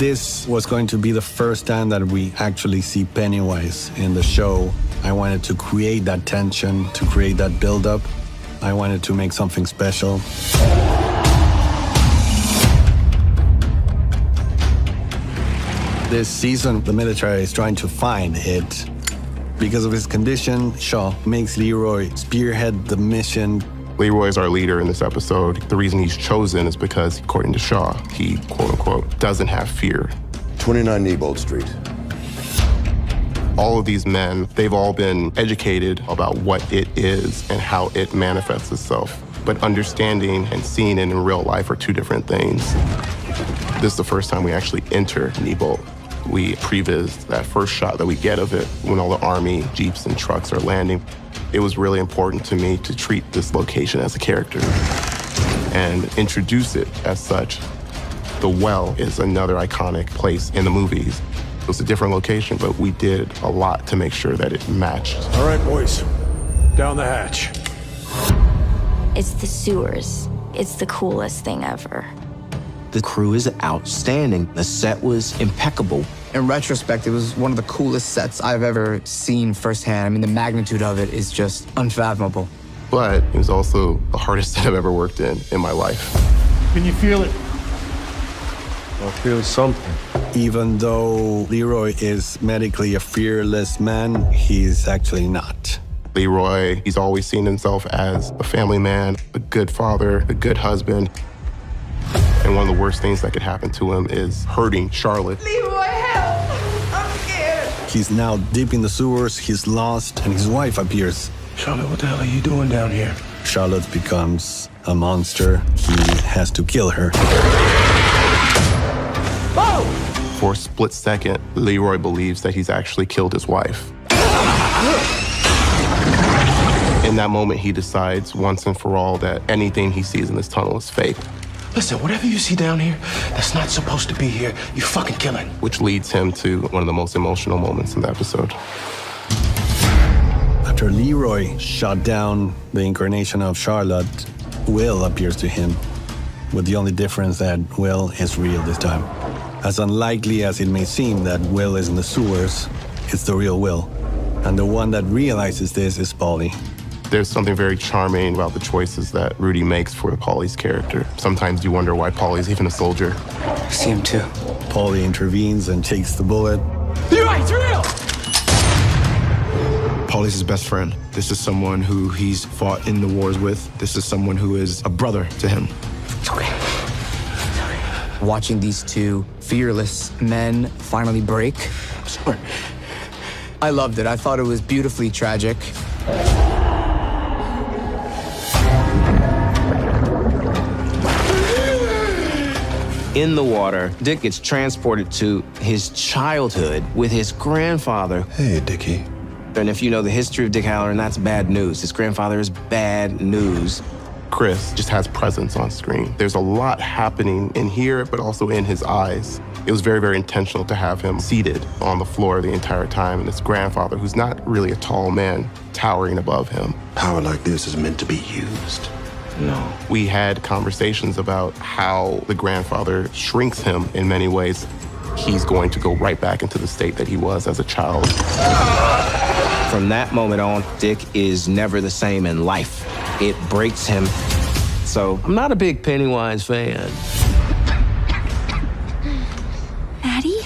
This was going to be the first time that we actually see Pennywise in the show. I wanted to create that tension, to create that build-up. I wanted to make something special. This season, the military is trying to find it. Because of his condition, Shaw makes Leroy spearhead the mission. Leroy is our leader in this episode. The reason he's chosen is because, according to Shaw, he, quote-unquote, doesn't have fear. 29 Nebold Street. All of these men, they've all been educated about what it is and how it manifests itself. But understanding and seeing it in real life are two different things. This is the first time we actually enter Nebold. We prevised that first shot that we get of it when all the Army jeeps and trucks are landing. It was really important to me to treat this location as a character and introduce it as such. The well is another iconic place in the movies. It was a different location, but we did a lot to make sure that it matched. All right, boys, down the hatch. It's the sewers. It's the coolest thing ever. The crew is outstanding. The set was impeccable. In retrospect, it was one of the coolest sets I've ever seen firsthand. I mean, the magnitude of it is just unfathomable. But it was also the hardest set I've ever worked in my life. Can you feel it? I feel something. Even though Leroy is medically a fearless man, he's actually not. Leroy, he's always seen himself as a family man, a good father, a good husband. And one of the worst things that could happen to him is hurting Charlotte. Leroy, help! I'm scared. He's now deep in the sewers, he's lost, and his wife appears. Charlotte, what the hell are you doing down here? Charlotte becomes a monster. He has to kill her. Whoa! For a split second, Leroy believes that he's actually killed his wife. In that moment, he decides once and for all that anything he sees in this tunnel is fake. Listen, whatever you see down here that's not supposed to be here, you fucking kill it. Which leads him to one of the most emotional moments in the episode. After Leroy shot down the incarnation of Charlotte, Will appears to him, with the only difference that Will is real this time. As unlikely as it may seem that Will is in the sewers, it's the real Will. And the one that realizes this is Paulie. There's something very charming about the choices that Rudy makes for Paulie's character. Sometimes you wonder why Paulie's even a soldier. I see him too. Paulie intervenes and takes the bullet. You're right, it's real! Paulie's his best friend. This is someone who he's fought in the wars with. This is someone who is a brother to him. It's okay. Watching these two fearless men finally break. I'm sorry. I loved it. I thought it was beautifully tragic. In the water, Dick gets transported to his childhood with his grandfather. Hey, Dickie. And if you know the history of Dick Halloran, that's bad news. His grandfather is bad news. Chris just has presence on screen. There's a lot happening in here, but also in his eyes. It was very, very intentional to have him seated on the floor the entire time, and his grandfather, who's not really a tall man, towering above him. Power like this is meant to be used. No. We had conversations about how the grandfather shrinks him in many ways. He's going to go right back into the state that he was as a child. From that moment on, Dick is never the same in life. It breaks him. So I'm not a big Pennywise fan. Maddie?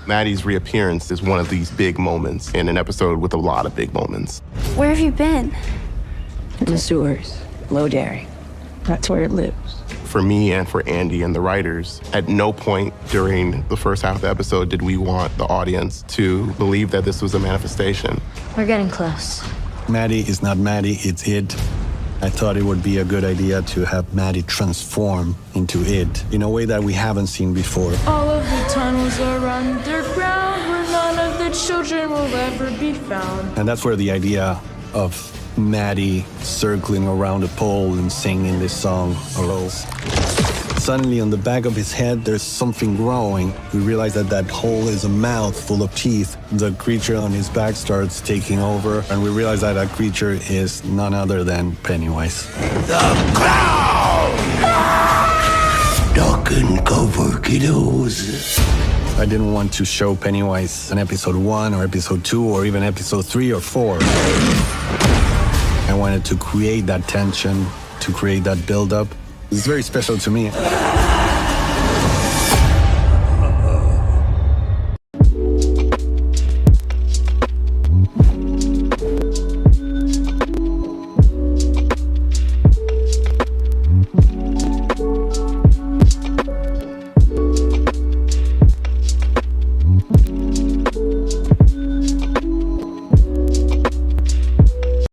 Maddie's reappearance is one of these big moments in an episode with a lot of big moments. Where have you been? In the sewers. Below DERRY. That's where it lives. For me and for Andy and the writers, at no point during the first half of the episode did we want the audience to believe that this was a manifestation. We're getting close. Maddie is not Maddie, it's it. I thought it would be a good idea to have Maddie transform into it in a way that we haven't seen before. All of the tunnels are underground where none of the children will ever be found. And that's where the idea of Maddie circling around a pole and singing this song arose. Suddenly, on the back of his head, there's something growing. We realize that that hole is a mouth full of teeth. The creature on his back starts taking over, and we realize that that creature is none other than Pennywise. The clown! The fucking cover, kiddos. I didn't want to show Pennywise in episode 1 or episode 2 or even episode 3 or 4. I wanted to create that tension, to create that build-up. It's very special to me.